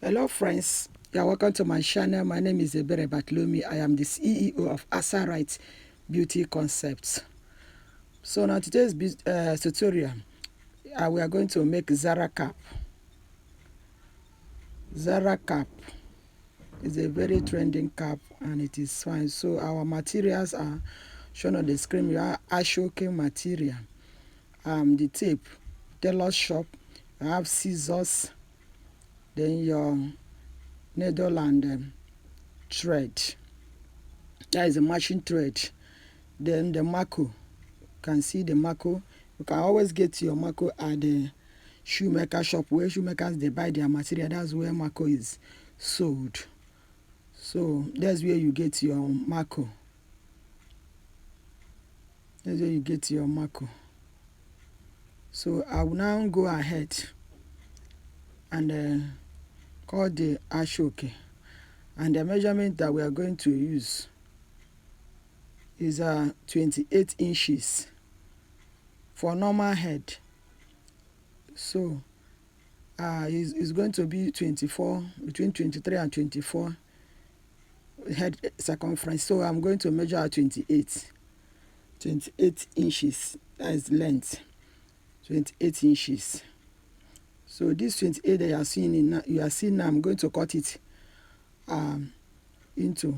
Hello friends, you're welcome to my channel. My name is Ebere Batlomi. I am the CEO of Asarite Beauty Concepts. So now today's tutorial, we are going to make Zaracap. Zaracap is a very trending cap and it is fine. So our materials are shown on the screen. You have Ashoke material, the tape, tailor shop, you have scissors, then your needle and thread. That is a matching thread. Then the Maco, you can see the Maco. You can always get your Maco at the shoemaker shop where shoemakers they buy their material. That's where Maco is sold. So that's where you get your Maco. That's where you get your Maco. So I will now go ahead and call the Ashoke. And the measurement that we are going to use is 28 inches for normal head. So it's going to be 24, between 23 and 24 head circumference. So I'm going to measure at 28 inches. That is length, 28 inches. So this 28 that you are seeing now, I'm going to cut it into,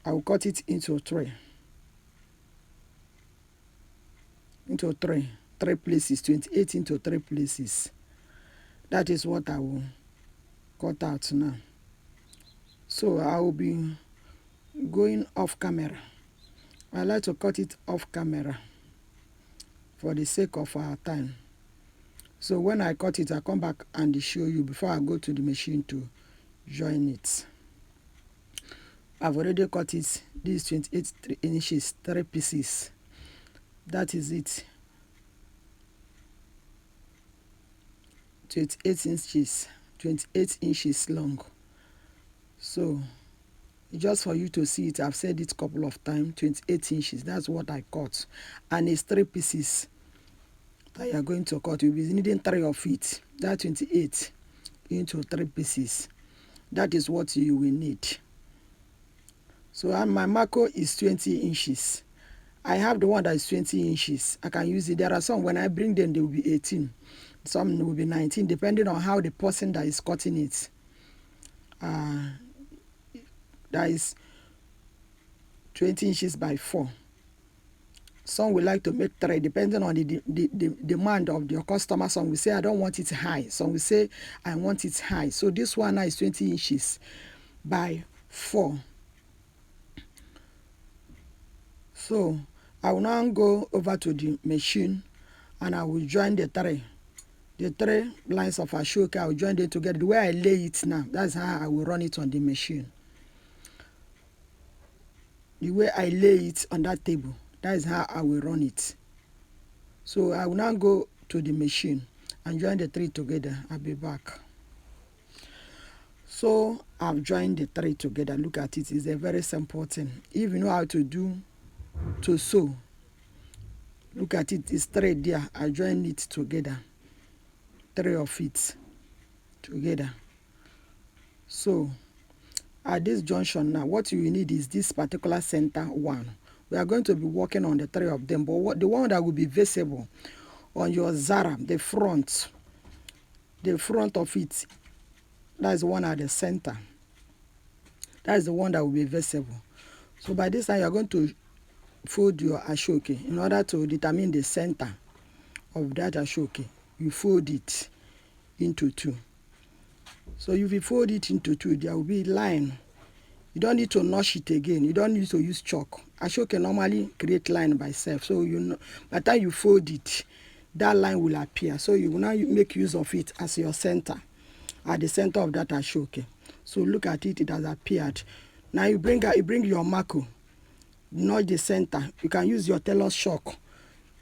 I will cut it into three places, 28 into 3 places. That is what I will cut out now. So I will be going off camera. I like to cut it off camera for the sake of our time. So when I cut it, I come back and show you before I go to the machine to join it. I've already cut it. This 28 inches, 3 pieces. That is it. 28 inches long. So just for you to see it, I've said it a couple of times. 28 inches, that's what I cut, and it's 3 pieces that you are going to cut. You'll be needing 3 of it. That 28 into 3 pieces, that is what you will need. So and my Maco is 20 inches. I have the one that is 20 inches. I can use it. There are some, when I bring them, they will be 18. Some will be 19, depending on how the person that is cutting it. That is 20 inches by 4. Some will like to make 3, depending on the demand of your customer. Some will say, I don't want it high. Some will say, I want it high. So this one now is 20 inches by 4. So I will now go over to the machine and I will join the 3 lines of Ashoke. I will join them together. The way I lay it now, that's how I will run it on the machine. The way I lay it on that table, that is how I will run it. So I will now go to the machine and join the 3 together. I'll be back. So I've joined the 3 together. Look at it. It's a very simple thing. If you know how to sew, look at it. It's 3 there. I joined it together. 3 of it together. So at this junction now, what you need is this particular center one. We are going to be working on the 3 of them, but the one that will be visible on your Zara, the front of it, that is the one at the center. That is the one that will be visible. So by this time, you are going to fold your Ashoke in order to determine the center of that Ashoke. You fold it into 2. So if you fold it into 2, there will be a line. You don't need to notch it again. You don't need to use chalk. Ashoke normally create line by itself. So you know, by the time you fold it, that line will appear. So you will now make use of it as your center, at the center of that Ashoke. So look at it, it has appeared. Now you bring your Maco, notch the center. You can use your tailor shock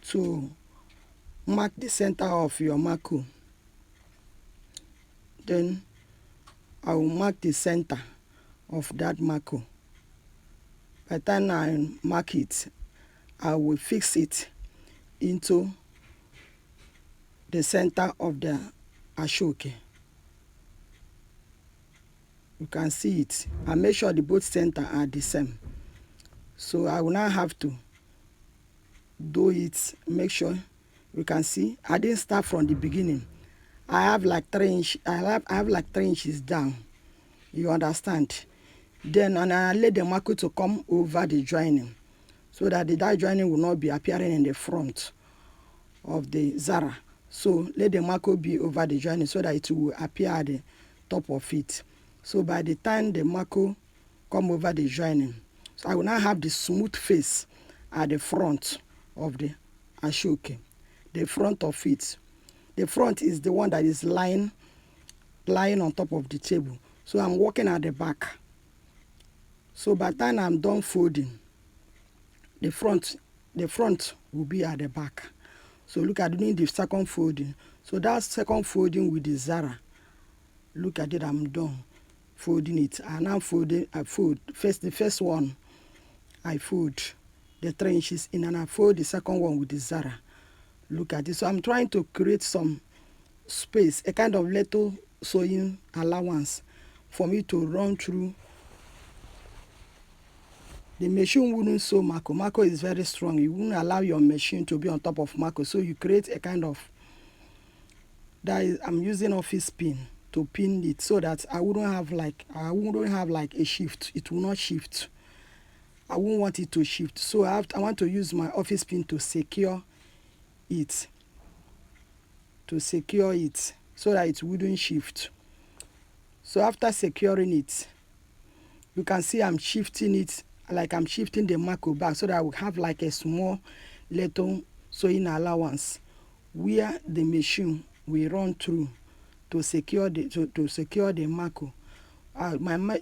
to mark the center of your Maco. Then I will mark the center of that Maco. By the time I mark it, I will fix it into the center of the Ashoke. You can see it, and make sure the both center are the same. So I will now have to do it. Make sure you can see I didn't start from the beginning. I have like 3 inches. I have like 3 inches down. You understand? Then and I let the Maco to come over the joining, so that the die joining will not be appearing in the front of the Zara. So let the Maco be over the joining so that it will appear at the top of it. So by the time the Maco come over the joining, so I will now have the smooth face at the front of the Ashoke. The front of it. The front is the one that is lying on top of the table. So I'm working at the back. So by the time I'm done folding, the front will be at the back. So look at doing the second folding. So that second folding with the Zara, look at it, I'm done folding it. I now fold first the first one, I fold the 3 inches in, and I fold the second one with the Zara. Look at it. So I'm trying to create some space, a kind of little sewing allowance for me to run through. The machine wouldn't sew Maco. Maco is very strong. You wouldn't allow your machine to be on top of Maco. So you create a kind of, I'm using office pin to pin it so that I wouldn't have like a shift. It will not shift. I won't want it to shift. So I want to use my office pin to secure it. So that it wouldn't shift. So after securing it, you can see I'm shifting it, like I'm shifting the Maco back, so that I will have like a small little sewing allowance where the machine will run through to secure the Maco.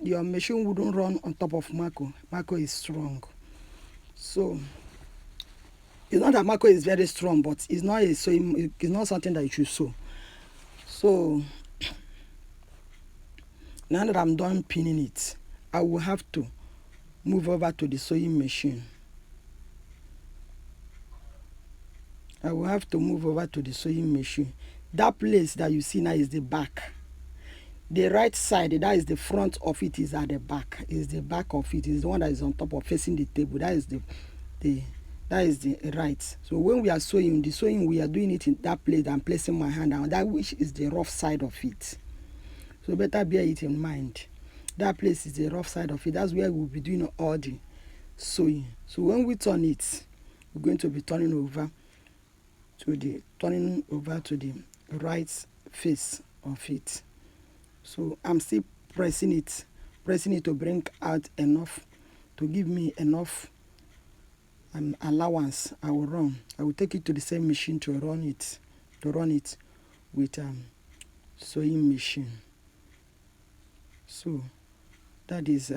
Your machine wouldn't run on top of Maco. Maco is strong. So it's not that Maco is very strong, but it's not something that you should sew. So now that I'm done pinning it, I will have to move over to the sewing machine. That place that you see now is the back. The right side, that is the front of it, is at the back. Is the back of it. Is the one that is on top of facing the table. That is the right. So when we are sewing, we are doing it in that place. I'm placing my hand on that, which is the rough side of it. So better bear it in mind. That place is the rough side of it. That's where we'll be doing all the sewing. So when we turn it, we're going to be turning over to the right face of it. So I'm still pressing it to bring out enough, to give me enough allowance. I will take it to the same machine to run it with sewing machine. So that is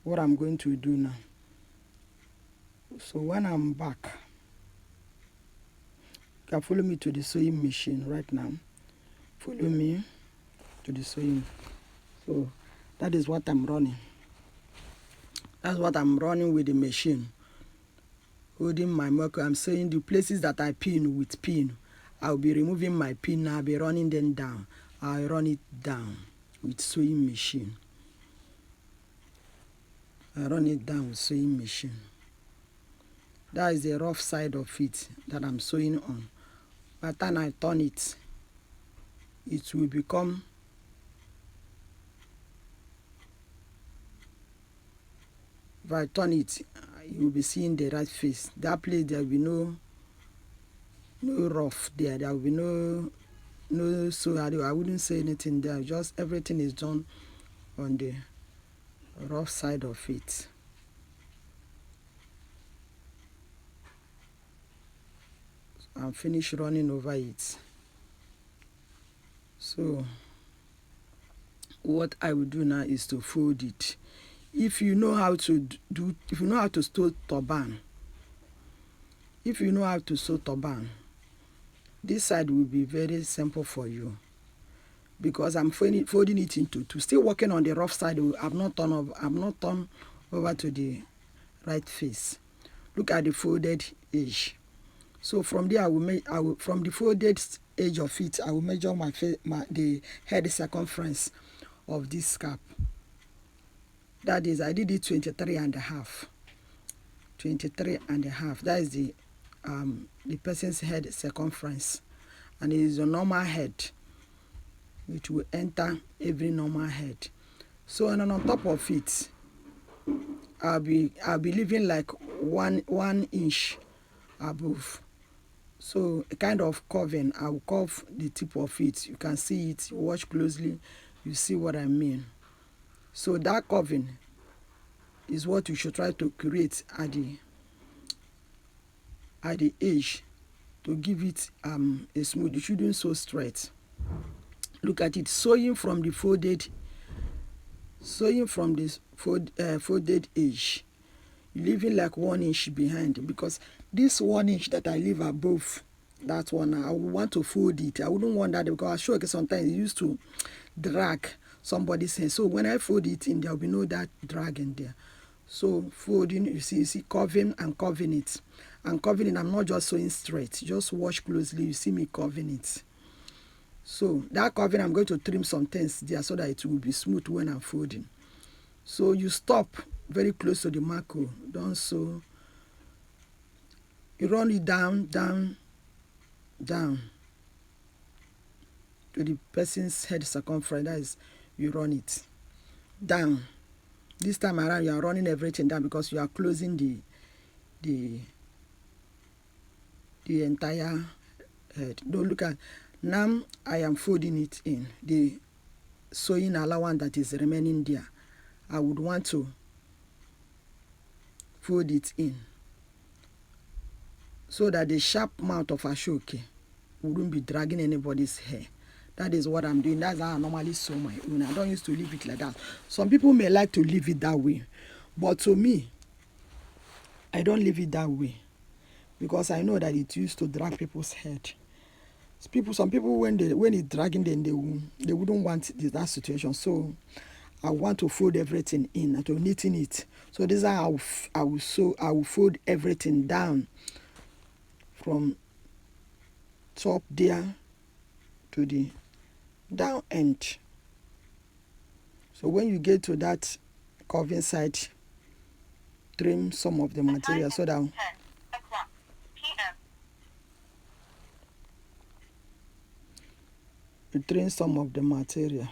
what I'm going to do now. So when I'm back, you can follow me to the sewing machine right now. Follow me to the sewing. So that is what I'm running. That's what I'm running with the machine. Holding my Maco, I'm sewing the places that I pin with pin. I'll be removing my pin now. I'll be running them down. I'll run it down with sewing machine. I run it down with sewing machine. That is the rough side of it that I'm sewing on. By the time I turn it, it will become if I turn it, you will be seeing the right face. That place there will be no rough there. There will be no so I wouldn't say anything there. Just everything is done on the rough side of it. I'm finished running over it. So what I will do now is to fold it. If you know how to sew turban, this side will be very simple for you, because I'm folding it into two. Still working on the rough side. I've not turned over to the right face. Look at the folded edge. So from there, from the folded edge of it, I will measure the head circumference of this cap. That is, I did it 23 and a half. 23 and a half. That is the person's head circumference, and it is a normal head which will enter every normal head. So, and on top of it, I'll be leaving like one inch above. So a kind of curving, I'll curve the tip of it. You can see it, watch closely, you see what I mean. So that curving is what you should try to create at the edge to give it a smooth. You shouldn't sew straight. Look at it, sewing from the folded folded edge, leaving like 1 inch behind, because this 1 inch that I leave above that one, I would want to fold it. I wouldn't want that, because Ashoke sometimes it used to drag somebody's hair. So when I fold it in, there will be no that drag in there. So folding, you see curving and curving it. And curving it, I'm not just sewing straight. Just watch closely, you see me curving it. So that curving, I'm going to trim some things there so that it will be smooth when I'm folding. So you stop very close to the Maco. Don't sew. You run it down to the person's head circumference. That is, you run it down. This time around, you are running everything down because you are closing the entire head. Don't look at. Now I am folding it in. The sewing allowance that is remaining there, I would want to fold it in so that the sharp mouth of Ashoke wouldn't be dragging anybody's hair. That is what I'm doing. That's how I normally sew my own. I don't used to leave it like that. Some people may like to leave it that way, but to me, I don't leave it that way because I know that it used to drag people's head. Some people when it's dragging them, they wouldn't want that situation. So I want to fold everything in and to knitting it. So this is how I will fold everything down from top there to the down end. So when you get to that curving side, trim some of the material so that 10 o'clock p.m. you trim some of the material.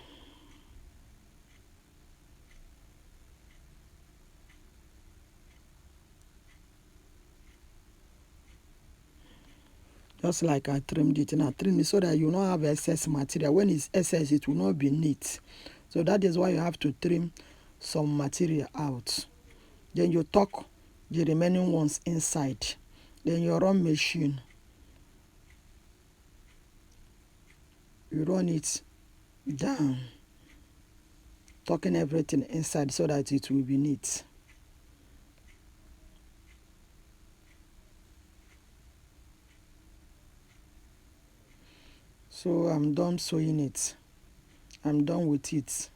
Just like I trimmed it, and I trimmed it so that you don't have excess material. When it's excess, it will not be neat. So that is why you have to trim some material out. Then you tuck the remaining ones inside. Then you run machine. You run it down, tucking everything inside so that it will be neat. So I'm done sewing it. I'm done with it.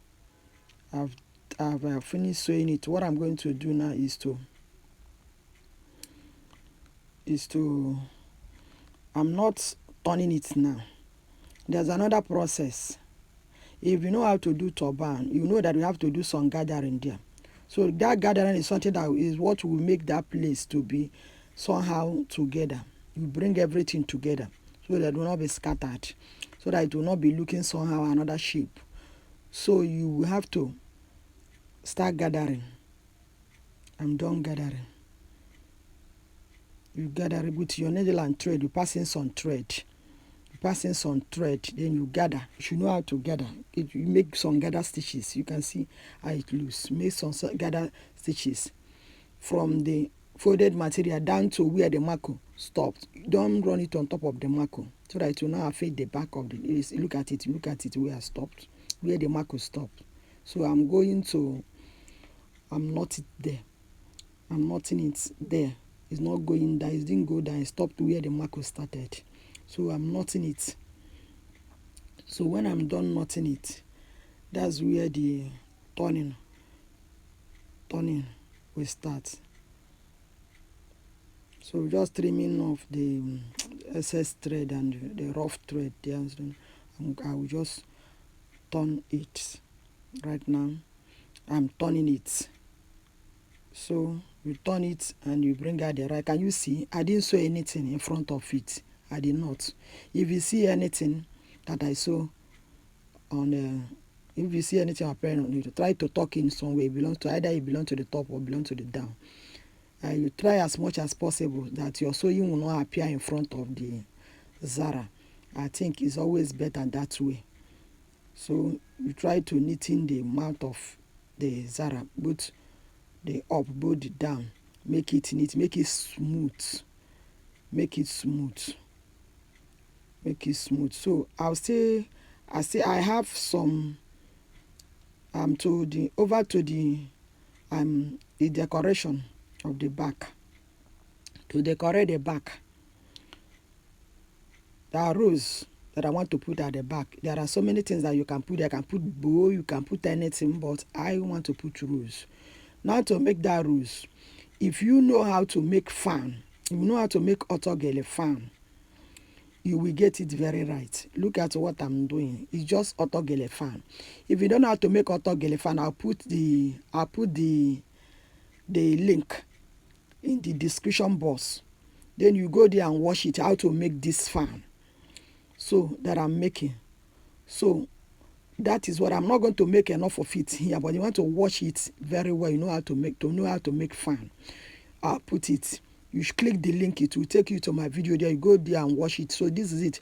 I've finished sewing it. What I'm going to do now is I'm not turning it now. There's another process. If you know how to do turban, you know that we have to do some gathering there. So that gathering is something that is what will make that place to be somehow together. You bring everything together so that it will not be scattered, so that it will not be looking somehow another shape. So you will have to start gathering. I'm done gathering. You gather with your needle and thread. You pass in some thread. Then you gather. You should know how to gather. You make some gather stitches. You can see how it looks. Make some gather stitches from the folded material down to where the Maco stopped. Don't run it on top of the Maco so that it will not affect the back of the. Look at it where I stopped, where the Maco stopped. So I'm knot it there. I'm knotting it there. It's not going down. It didn't go down. It stopped where the Maco started. So I'm knotting it. So when I'm done knotting it, that's where the turning will start. So just trimming off the excess thread and the rough thread there. I will just turn it right now. I'm turning it. So you turn it and you bring out the right. Can you see? I didn't sew anything in front of it. I did not. If you see anything that I sew on if you see anything appearing on it, try to tuck in somewhere. It belongs to either it belongs to the top or belongs to the down. You try as much as possible that your sewing will not appear in front of the Zara. I think it's always better that way. So you try to knit in the mouth of the Zara, both the up, both the down. Make it neat, make it smooth. Make it smooth. Make it smooth. So I have some over to the decoration of the back. To decorate the back, there are rows that I want to put at the back. There are so many things that you can put. I can put bow, you can put anything, but I want to put rows. Now to make that rows, if you know how to make fan, if you know how to make otogele fan, you will get it very right. Look at what I'm doing. It's just otogele fan. If you don't know how to make otogele fan, I'll put the link in the description box. Then you go there and watch it how to make this fan. So that I'm making. So that is what I'm not going to make enough of it here, but you want to watch it very well. You know how to make fan. I'll put it. You click the link, it will take you to my video there. You go there and watch it. So this is it.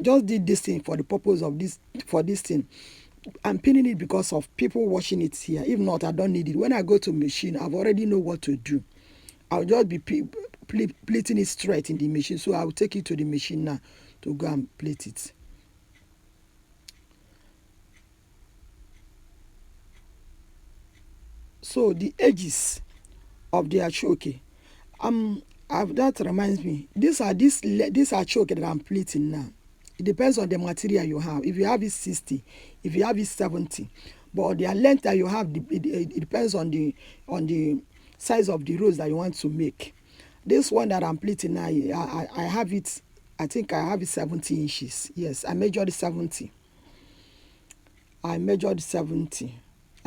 Just did this thing for the purpose of this thing. I'm pinning it because of people watching it here. If not, I don't need it. When I go to machine, I've already know what to do. I'll just be pleating it straight in the machine. So I'll take it to the machine now to go and plait it. So the edges of the Ashoke, that reminds me, these Ashoke that I'm pleating now. It depends on the material you have. If you have it 60, if you have it 70, but the length that you have, it depends on the size of the rows that you want to make. This one that I'm pleating now, I have it. I think I have it 70 inches. Yes, I measured 70.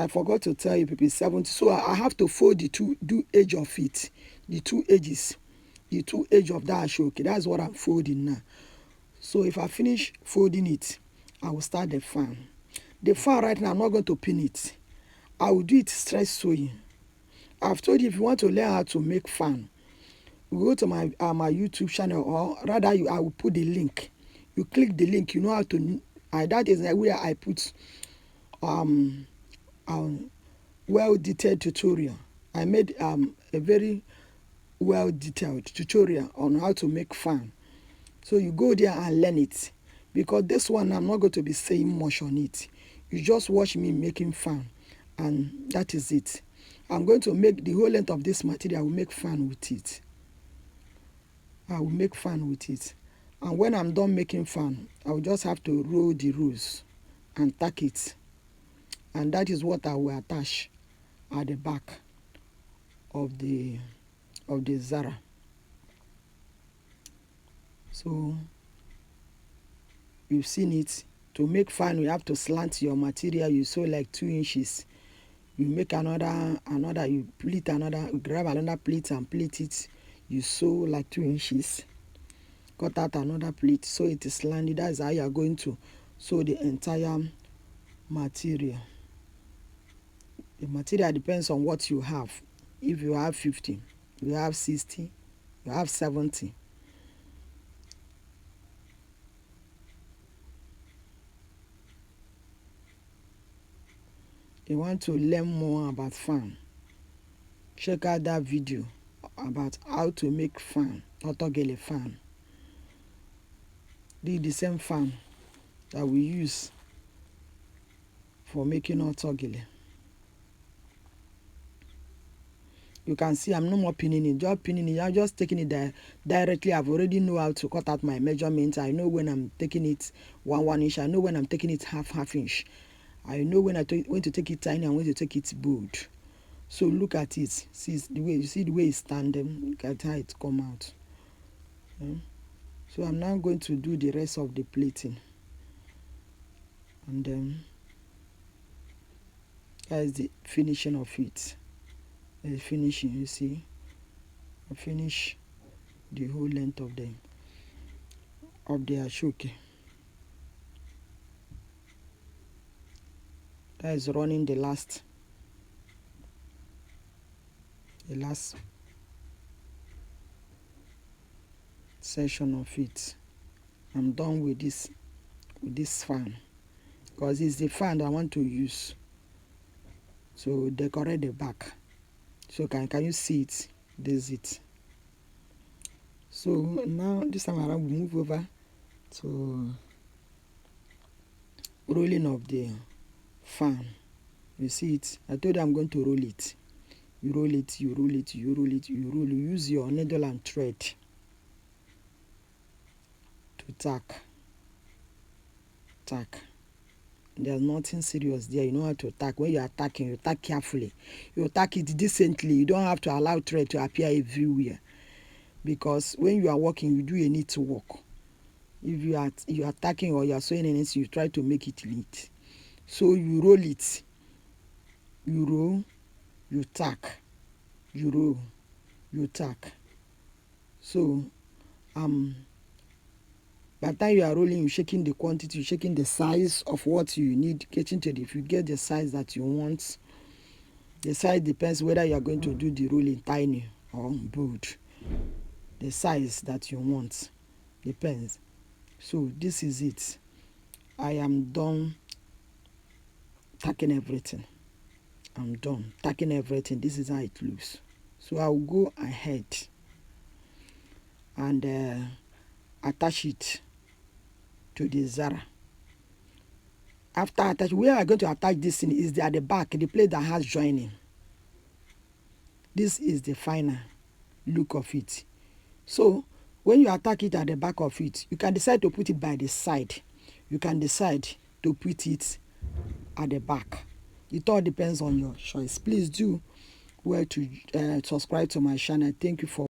I forgot to tell you people 70. So I have to fold the two edge of it, the two edges of that Ashoke. That's what I'm folding now. So if I finish folding it, I will start the fan. The fan right now, I'm not going to pin it. I will do it stretch sewing. I've told you if you want to learn how to make fan, you go to my YouTube channel, or rather I will put the link. You click the link, you know how to. That is where I put well detailed tutorial. I made a very well detailed tutorial on how to make fan. So you go there and learn it, because this one I'm not going to be saying much on it. You just watch me making fan, and that is it. I'm going to make the whole length of this material. I will make fan with it. And when I'm done making fan, I will just have to roll the rows and tack it. And that is what I will attach at the back of the Zara. So you've seen it. To make fan, you have to slant your material. You sew like 2 inches. You make another, you pleat another, you grab another pleat and pleat it. You sew like 2 inches. Cut out another pleat, so it is slanted. That's how you are going to sew the entire material. The material depends on what you have. If you have 50, you have 60, you have 70. You want to learn more about fan, check out that video about how to make fan, otogele fan. This is the same fan that we use for making otogele. You can see I'm no more pinning it, just pinning it. I'm just taking it directly. I've already know how to cut out my measurements. I know when I'm taking it 1 inch. I know when I'm taking it half inch. I know when to take it tiny and when to take it bold. So look at it. See the way it's standing. Look at how it come out. So I'm now going to do the rest of the plating. And That is the finishing of it. The finishing, you see. I finish the whole length of the Ashoke. That is running the last section of it. I'm done with this fan, because it's the fan that I want to use to decorate the back. So can you see it? This is it. So now this time around we move over to rolling of the fan. You see it? I told you I'm going to roll it. You roll it, you roll it, you roll it, you roll. You use your needle and thread to tack. There's nothing serious there. You know how to tack. When you are tacking, you tack carefully. You tack it decently. You don't have to allow thread to appear everywhere, because when you are working, you do a neat work. If you are tacking or you are sewing anything, you try to make it neat. So you roll it. You roll, you tack. You roll, you tack. So by the time you are rolling, you're shaking the quantity, you're shaking the size of what you need, getting to if you get the size that you want. The size depends whether you are going to do the rolling tiny or bold. The size that you want depends. So this is it. I am done tacking everything. I'm done tacking everything. This is how it looks. So I'll go ahead and attach it to the Zara. After attach, where I'm going to attach this thing is at the back, the place that has joining. This is the final look of it. So when you attach it at the back of it, you can decide to put it by the side. You can decide to put it at the back. It all depends on your choice. Please do well to subscribe to my channel. Thank you for